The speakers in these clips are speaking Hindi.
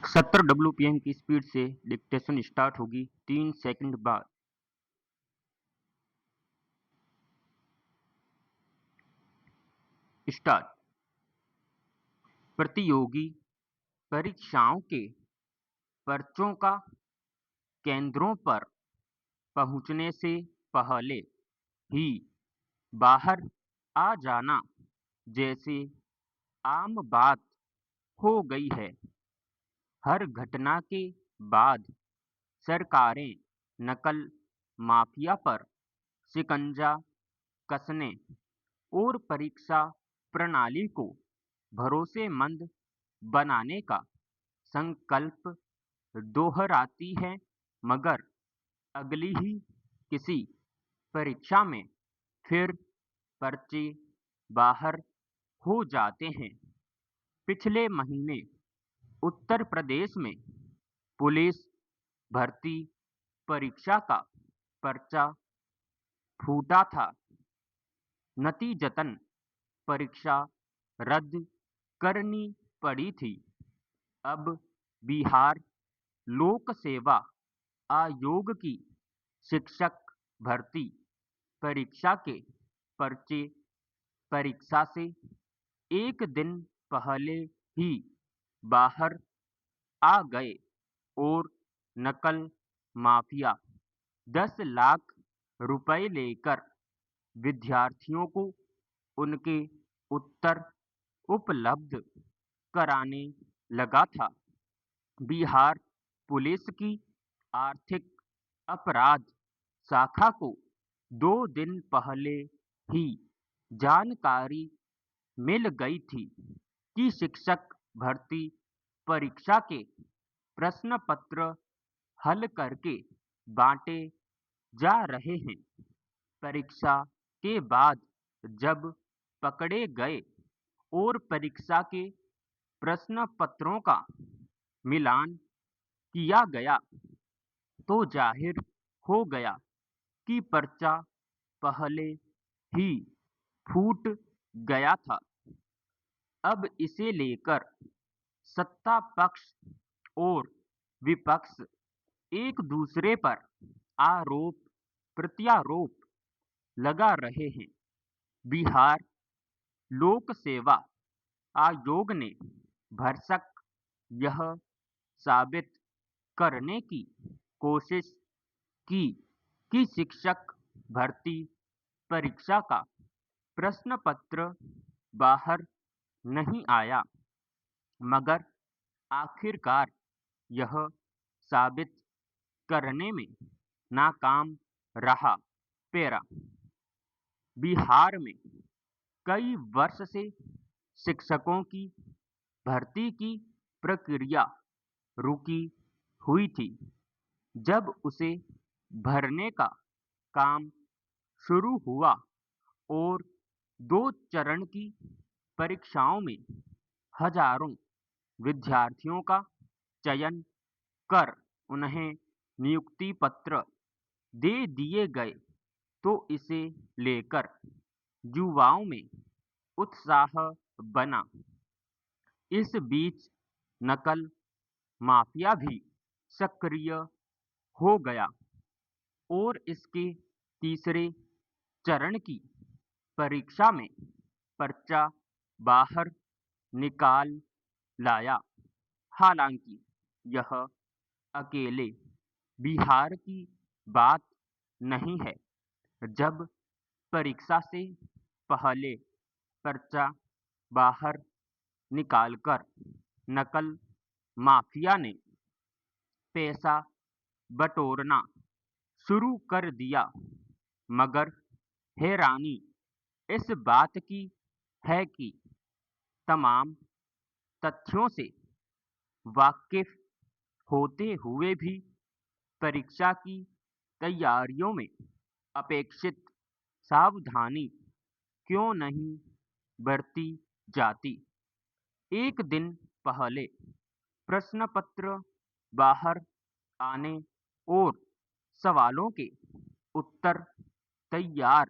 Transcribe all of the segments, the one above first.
70 WPM की स्पीड से डिक्टेशन स्टार्ट होगी 3 सेकंड बाद। स्टार्ट। प्रतियोगी परीक्षाओं के पर्चों का केंद्रों पर पहुंचने से पहले ही बाहर आ जाना जैसे आम बात हो गई है। हर घटना के बाद सरकारें नकल माफिया पर शिकंजा कसने और परीक्षा प्रणाली को भरोसेमंद बनाने का संकल्प दोहराती है, मगर अगली ही किसी परीक्षा में फिर पर्चे बाहर हो जाते हैं। पिछले महीने उत्तर प्रदेश में पुलिस भर्ती परीक्षा का पर्चा फूटा था। नतीजतन परीक्षा रद्द करनी पड़ी थी। अब बिहार लोक सेवा आयोग की शिक्षक भर्ती परीक्षा के पर्चे परीक्षा से एक दिन पहले ही बाहर आ गए और नकल माफिया 10 लाख रुपए लेकर विद्यार्थियों को उनके उत्तर उपलब्ध कराने लगा था। बिहार पुलिस की आर्थिक अपराध शाखा को 2 दिन पहले ही जानकारी मिल गई थी कि शिक्षक भर्ती परीक्षा के प्रश्न पत्र हल करके बांटे जा रहे हैं। परीक्षा के बाद जब पकड़े गए और परीक्षा के प्रश्न पत्रों का मिलान किया गया तो जाहिर हो गया कि पर्चा पहले ही फूट गया था। अब इसे लेकर सत्ता पक्ष और विपक्ष एक दूसरे पर आरोप प्रत्यारोप लगा रहे हैं। बिहार लोक सेवा आयोग ने भरसक यह साबित करने की कोशिश की कि शिक्षक भर्ती परीक्षा का प्रश्न पत्र बाहर नहीं आया, मगर आखिरकार यह साबित करने में नाकाम रहा। पेरा बिहार में कई वर्ष से शिक्षकों की भर्ती की प्रक्रिया रुकी हुई थी। जब उसे भरने का काम शुरू हुआ और 2 चरण की परीक्षाओं में हजारों विद्यार्थियों का चयन कर उन्हें नियुक्ति पत्र दे दिए गए तो इसे लेकर युवाओं में उत्साह बना। इस बीच नकल माफिया भी सक्रिय हो गया और इसके तीसरे चरण की परीक्षा में पर्चा बाहर निकाल लाया। हालांकि यह अकेले बिहार की बात नहीं है। जब परीक्षा से पहले पर्चा बाहर निकालकर नकल माफिया ने पैसा बटोरना शुरू कर दिया, मगर हैरानी इस बात की है कि तमाम तथ्यों से वाकिफ होते हुए भी परीक्षा की तैयारियों में अपेक्षित सावधानी क्यों नहीं बरती जाती। एक दिन पहले प्रश्न पत्र बाहर आने और सवालों के उत्तर तैयार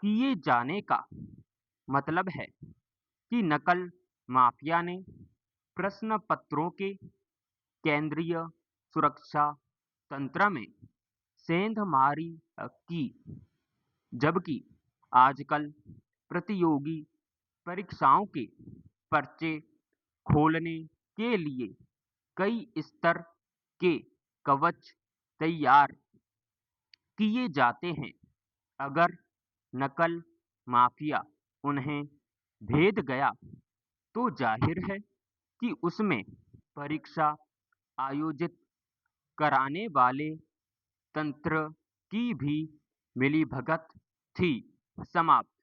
किए जाने का मतलब है कि नकल माफिया ने प्रश्न पत्रों के केंद्रीय सुरक्षा तंत्र में सेंधमारी की, जबकि आजकल प्रतियोगी परीक्षाओं के पर्चे खोलने के लिए कई स्तर के कवच तैयार किए जाते हैं। अगर नकल माफिया उन्हें भेद गया तो जाहिर है कि उसमें परीक्षा आयोजित कराने वाले तंत्र की भी मिलीभगत थी। समाप्त।